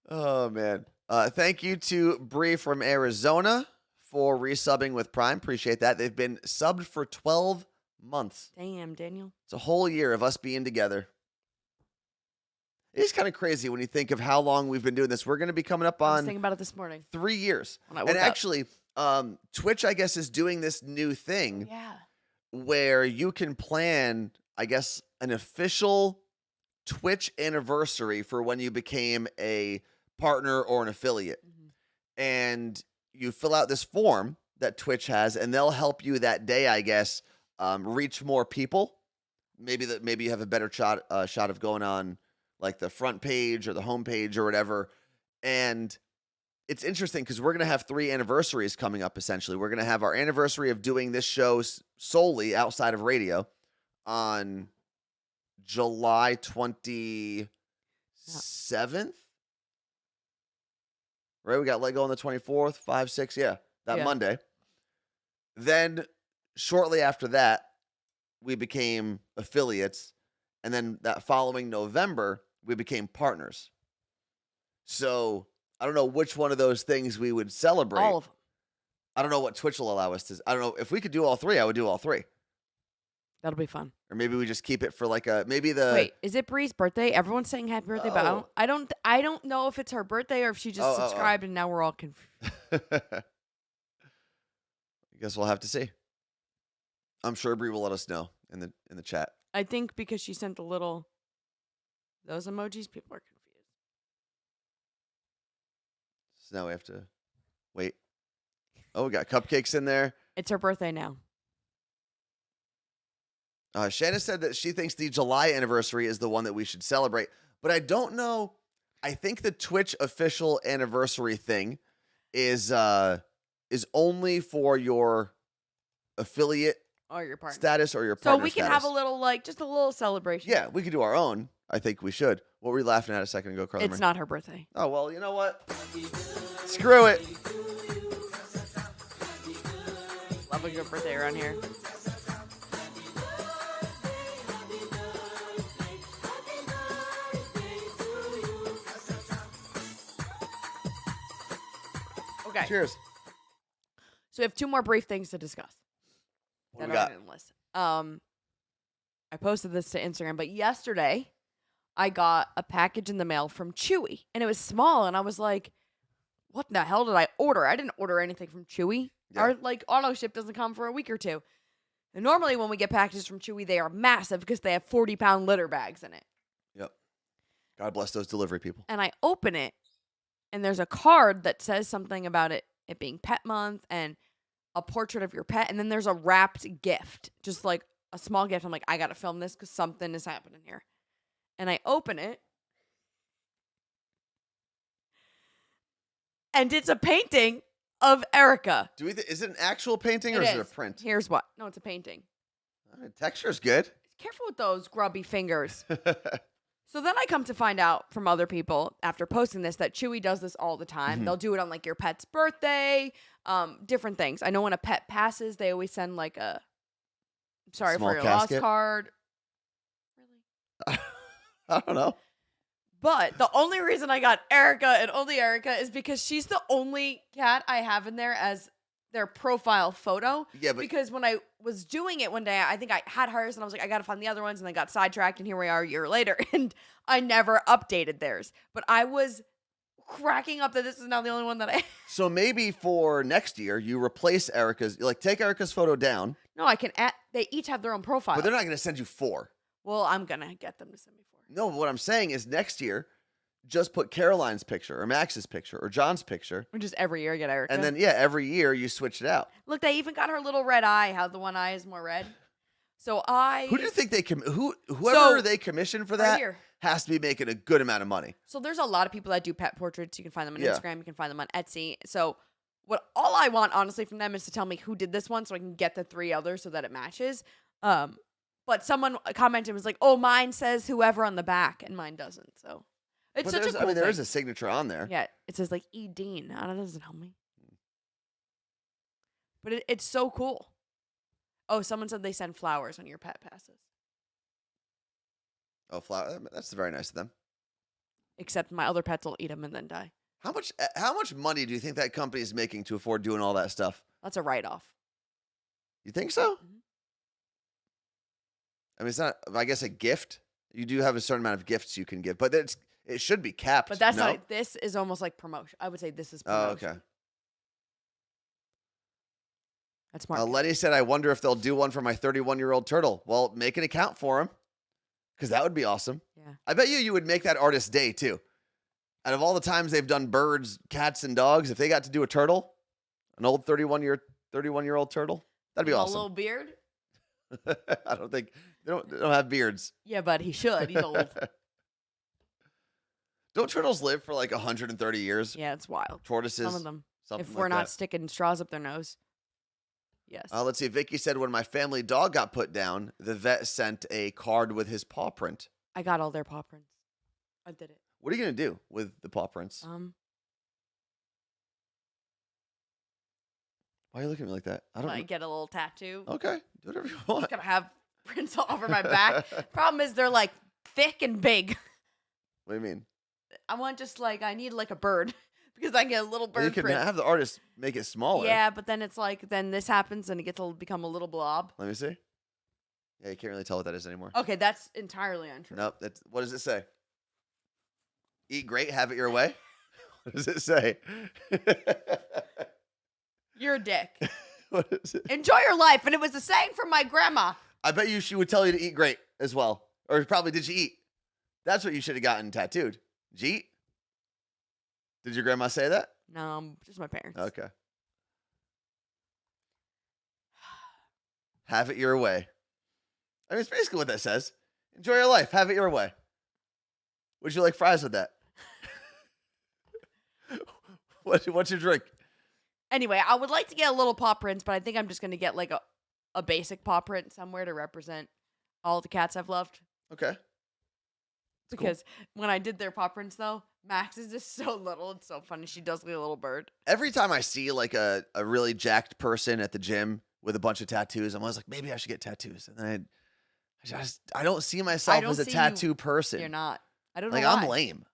Oh man. Thank you to Bree from Arizona for resubbing with Prime. Appreciate that. They've been subbed for 12 months.
Damn, Daniel.
It's a whole year of us being together. It is kind of crazy when you think of how long we've been doing this. We're going to be coming up
I was
on
thinking about it this morning.
3 years.
When I woke
And
up.
actually, Twitch, I guess, is doing this new thing
Yeah.
where you can plan, I guess, an official Twitch anniversary for when you became a partner or an affiliate. And you fill out this form that Twitch has, and they'll help you that day, I guess, reach more people. Maybe you have a better shot of going on like the front page or the home page or whatever. And it's interesting because we're going to have 3 anniversaries coming up, essentially. We're going to have our anniversary of doing this show solely outside of radio on July 27th. Right? We got let go on the 24th, 5, 6, that Monday. Then shortly after that, we became affiliates. And then that following November, we became partners. So I don't know which one of those things we would celebrate.
All of them.
I don't know what Twitch will allow us to. I don't know. If we could do all 3, I would do all 3.
That'll be fun.
Or maybe we just keep it for like maybe
Wait, is it Bree's birthday? Everyone's saying happy birthday, but
Oh.
I don't know if it's her birthday or if she just subscribed and now we're all confused.
I guess we'll have to see. I'm sure Bree will let us know in the chat.
I think because she sent those emojis, people are confused.
So now we have to wait. Oh, we got cupcakes in there.
It's her birthday now.
Shanna said that she thinks the July anniversary is the one that we should celebrate, but I don't know. I think the Twitch official anniversary thing is only for your affiliate
Or your partner.
status or your
So
partner
we can
status.
have a little, just a little celebration.
Yeah, we could do our own. I think we should. What were you laughing at a second ago, Carla?
It's not her birthday.
Oh, well, you know what? Screw it.
Love a good birthday around here. Okay.
Cheers.
So we have 2 more brief things to discuss.
What do
that
we got?
aren't in the list. I posted this to Instagram, but yesterday I got a package in the mail from Chewy, and it was small, and I was like, "What the hell did I order? I didn't order anything from Chewy.
Yeah.
Our auto ship doesn't come for a week or 2." And normally when we get packages from Chewy, they are massive because they have 40-pound litter bags in it.
Yep. God bless those delivery people.
And I open it, and there's a card that says something about it being Pet Month and a portrait of your pet, and then there's a wrapped gift, just like a small gift. I'm like, I gotta film this because something is happening here. and I open it, and it's a painting of Erica.
Is it an actual painting or
It
is it a
is.
print?
Here's what. No, it's a painting.
Texture's good.
Careful with those grubby fingers. So then I come to find out from other people after posting this that Chewy does this all the time.
Mhm.
They'll do it on like your pet's birthday, different things. I know when a pet passes, they always send like a sorry
Small
for your
casket?
loss card. Really?
I don't know.
But the only reason I got Erica and only Erica is because she's the only cat I have in there as their profile photo.
Yeah, but
Because when I was doing it one day, I think I had hers and I was like, I got to find the other ones. And then got sidetracked. And here we are a year later. And I never updated theirs. But I was cracking up that this is now the only one that I.
so maybe for next year you replace Erica's, like take Erica's photo down,
No, I can add. They each have their own profile.
but they're not going to send you 4.
Well, I'm going to get them to send me 4.
No, what I'm saying is next year, just put Caroline's picture or Max's picture or John's picture.
Or just every year I get Erica.
And then, every year you switch it out.
Look, they even got her little red eye. How the one eye is more red. So
Who do you think whoever
So,
they commission for
right
that
here.
has to be making a good amount of money?
So there's a lot of people that do pet portraits. You can find them on
Yeah.
Instagram. You can find them on Etsy. So all I want, honestly, from them is to tell me who did this one so I can get the 3 others so that it matches. But someone commented and was like, oh, mine says whoever on the back and mine doesn't. So it's such a cool
there is
thing.
a signature on there.
Yeah, it says like E. Dean. That doesn't help me. But it's so cool. Oh, someone said they send flowers when your pet passes.
Oh, flower. That's very nice of them.
Except my other pets will eat them and then die.
How much money do you think that company is making to afford doing all that stuff?
That's a write-off.
You think so?
Mhm.
I mean, it's not, I guess, a gift. You do have a certain amount of gifts you can give, but it should be capped.
But that's
no?
not. This is almost like promotion. I would say this is
Oh,
promotion.
okay.
That's smart.
Letty said, I wonder if they'll do one for my 31-year-old turtle. Well, make an account for him, because that would be awesome.
Yeah.
I bet you would make that artist's day, too. Out of all the times they've done birds, cats, and dogs, if they got to do a turtle, an old 31-year-old turtle, that'd be
A
awesome.
little beard.
I don't think they don't have beards.
Yeah, but he should. He's old.
Don't turtles live for like 130 years?
Yeah, it's wild.
Tortoises,
Some of them.
something
If we're
like
not
that.
sticking straws up their nose. Yes.
Let's see. Vicky said when my family dog got put down, the vet sent a card with his paw print.
I got all their paw prints. I did it.
What are you going to do with the paw prints? Why are you looking at me like that? I don't
I
know.
get a little tattoo.
Okay. Do whatever you want.
Gonna have prints all over my back. Problem is they're like thick and big.
What do you mean?
I want just like I need like a bird because I get a little
Well, you
bird
can
print.
have the artist make it smaller.
Yeah, but then it's like then this happens and it gets to become a little blob.
Let me see. Yeah, you can't really tell what that is anymore.
Okay, that's entirely untrue.
Nope. What does it say? Eat great, have it your way? What does it say?
You're a dick.
What is it?
Enjoy your life. And it was the saying from my grandma.
I bet you she would tell you to eat great as well. Or probably, did you eat? That's what you should have gotten tattooed. Did you eat? Did your grandma say that?
No, just my parents.
Okay. Have it your way. I mean, it's basically what that says. Enjoy your life. Have it your way. Would you like fries with that? What's your drink?
Anyway, I would like to get a little paw prints, but I think I'm just going to get like a basic paw print somewhere to represent all the cats I've loved.
Okay.
Because when I did their paw prints, though, Max is just so little. It's so funny. She does look like a little bird.
Every time I see like a really jacked person at the gym with a bunch of tattoos, I'm always like, maybe I should get tattoos. And then I don't see myself
don't
as a
see
tattoo person.
You're not. I don't know
Like,
why.
I'm lame.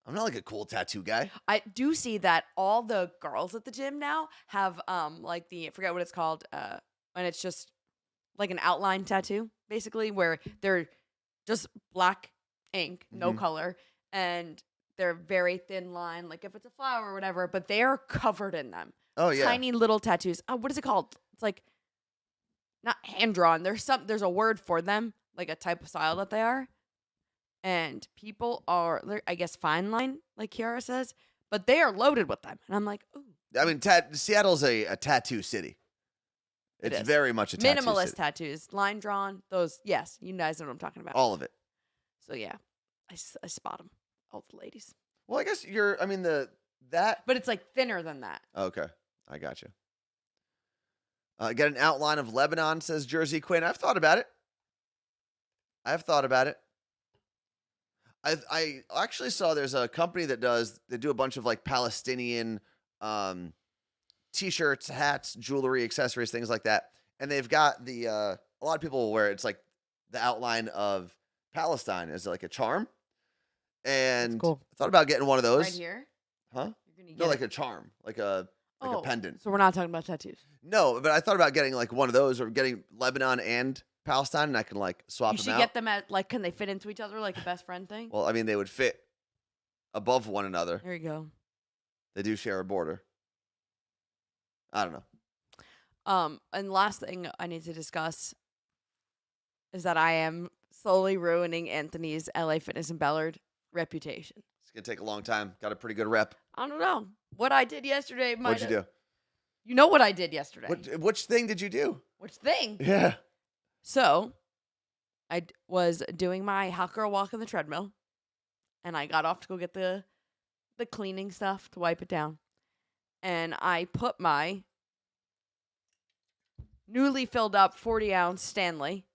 I'm not like a cool tattoo guy.
I do see that all the girls at the gym now have like I forget what it's called, and it's just like an outline tattoo, basically, where they're just black ink, no
Mhm.
color, and they're very thin line, like if it's a flower or whatever, but they are covered in them.
Oh, yeah.
Tiny little tattoos. Oh, what is it called? It's like not hand drawn. There's a word for them, like a type of style that they are. And people are, I guess, fine line, like Kiara says, but they are loaded with them. And I'm like, ooh.
I mean, Seattle's a tattoo city.
It
It's
is.
very much a tattoo
Minimalist
city.
tattoos, line drawn, those, yes, you guys know what I'm talking about.
All of it.
So, yeah. I spot them, all the ladies.
Well, I guess I mean, that.
But it's like thinner than that.
Okay. I got you. Get an outline of Lebanon, says Jersey Quinn. I've thought about it. I actually saw there's a company that they do a bunch of like Palestinian t-shirts, hats, jewelry, accessories, things like that. And they've got a lot of people will wear it. It's like the outline of Palestine as like a charm. And
cool.
I thought about getting one of those.
Right here?
Huh?
You're gonna
No,
get
like
it.
a charm, like a pendant.
So we're not talking about tattoos.
No, but I thought about getting like one of those or getting Lebanon and Palestine, and I can like swap
You
them
should
out.
get them at, like, can they fit into each other like a best friend thing?
Well, I mean, they would fit above one another.
There you go.
They do share a border. I don't know.
And last thing I need to discuss is that I am slowly ruining Anthony's LA Fitness and Ballard reputation.
It's going to take a long time. Got a pretty good rep.
I don't know. What I did yesterday might
What'd you do?
You know what I did yesterday.
Which thing did you do?
Which thing?
Yeah.
So, I was doing my hot girl walk on the treadmill, and I got off to go get the cleaning stuff to wipe it down. And I put my newly filled up 40-ounce Stanley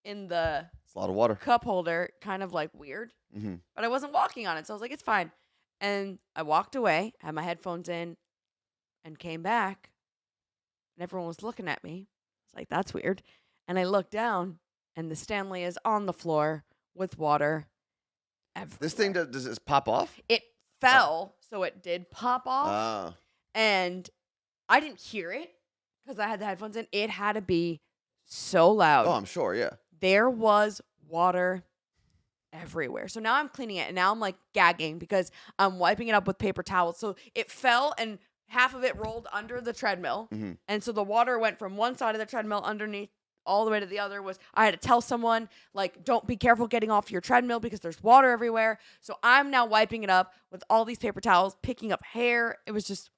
in the
It's a lot of water.
cup holder, kind of like weird.
Mm-hmm.
But I wasn't walking on it, so I was like, it's fine. And I walked away, had my headphones in, and came back, and everyone was looking at me. It's like, that's weird. And I looked down, and the Stanley is on the floor with water everywhere.
This thing, does this pop off?
It fell, so it did pop off.
Oh.
And I didn't hear it because I had the headphones in. It had to be so loud.
Oh, I'm sure, yeah.
There was water everywhere. So now I'm cleaning it, and now I'm like gagging because I'm wiping it up with paper towels. So it fell, and half of it rolled under the treadmill.
Mm-hmm.
And so the water went from one side of the treadmill underneath all the way to the other. I had to tell someone, like, don't be careful getting off your treadmill because there's water everywhere. So I'm now wiping it up with all these paper towels, picking up hair. It was just...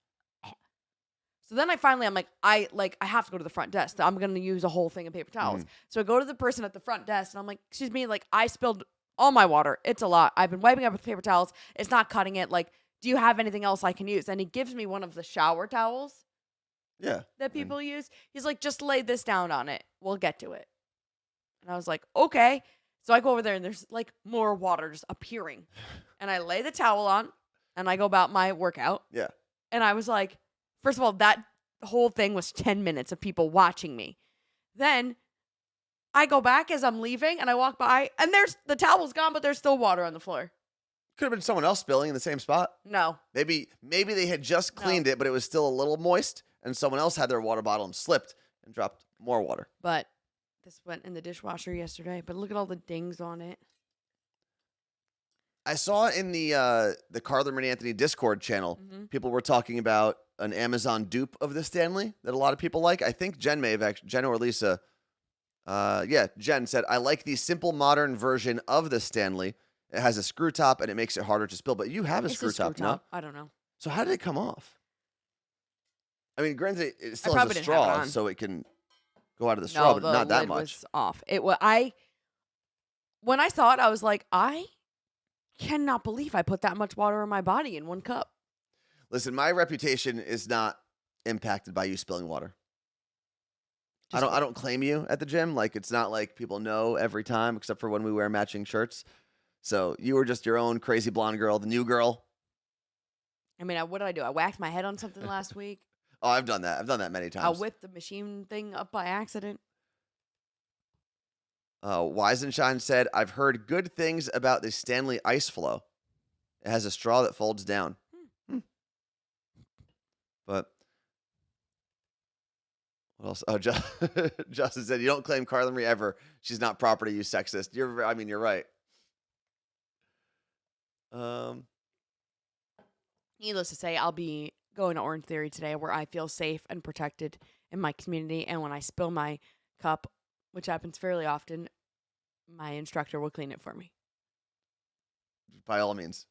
So then I'm like, I have to go to the front desk. I'm going to use a whole thing of paper towels. So I go to the person at the front desk, and I'm like, excuse me, like, I spilled all my water. It's a lot. I've been wiping up with paper towels. It's not cutting it. Like, do you have anything else I can use? And he gives me one of the shower towels that people use. He's like, just lay this down on it. We'll get to it. And I was like, okay. So I go over there, and there's like more water just appearing. And I lay the towel on, and I go about my workout.
Yeah.
And I was like, first of all, that whole thing was 10 minutes of people watching me. Then I go back as I'm leaving, and I walk by, and the towel's gone, but there's still water on the floor.
Could have been someone else spilling in the same spot.
No.
Maybe they had just cleaned it, but it was still a little moist, and someone else had their water bottle and slipped and dropped more water.
But this went in the dishwasher yesterday, but look at all the dings on it.
I saw in the Carla Marie Anthony Discord channel, people were talking about an Amazon dupe of the Stanley that a lot of people like. I think Jen or Lisa, Jen said, I like the simple modern version of the Stanley. It has a screw top and it makes it harder to spill. But you have a screw top, no?
I don't know.
So how did it come off? I mean, granted, it still has
probably
a
didn't have it
straw,
on.
so it can go out of the straw, but not that
lid
much.
was off. When I saw it, I was like, I cannot believe I put that much water in my body in one cup.
Listen, my reputation is not impacted by you spilling water. I don't claim you at the gym. Like, it's not like people know every time, except for when we wear matching shirts. So you were just your own crazy blonde girl, the new girl.
I mean, what did I do? I whacked my head on something last week.
Oh, I've done that. I've done that many times.
I whipped the machine thing up by accident.
Weisenshine said, I've heard good things about the Stanley Ice Flow. It has a straw that folds down. But what else? Oh, Justin said, you don't claim Carla Marie ever. She's not property, you sexist. You're right.
Needless to say, I'll be going to Orange Theory today where I feel safe and protected in my community. And when I spill my cup, which happens fairly often, my instructor will clean it for me.
By all means,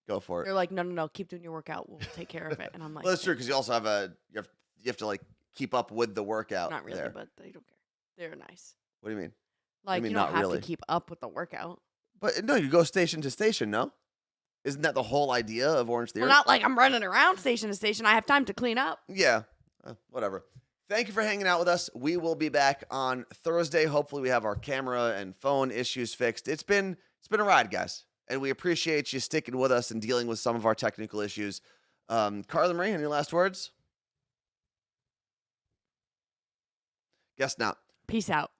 go for it.
They're like, no, keep doing your workout. We'll take care of it. And I'm like,
Well, that's true, because you also have you have to like keep up with the workout.
not really,
there.
but they don't care. They're nice.
What do you mean?
Like,
mean
you don't
not
have
really?
to keep up with the workout.
But no, you go station to station, no? Isn't that the whole idea of Orange
Well,
Theory?
not like I'm running around station to station. I have time to clean up.
Yeah. Whatever. Thank you for hanging out with us. We will be back on Thursday. Hopefully we have our camera and phone issues fixed. It's been a ride, guys. And we appreciate you sticking with us and dealing with some of our technical issues. Carla Marie, any last words? Guess not.
Peace out.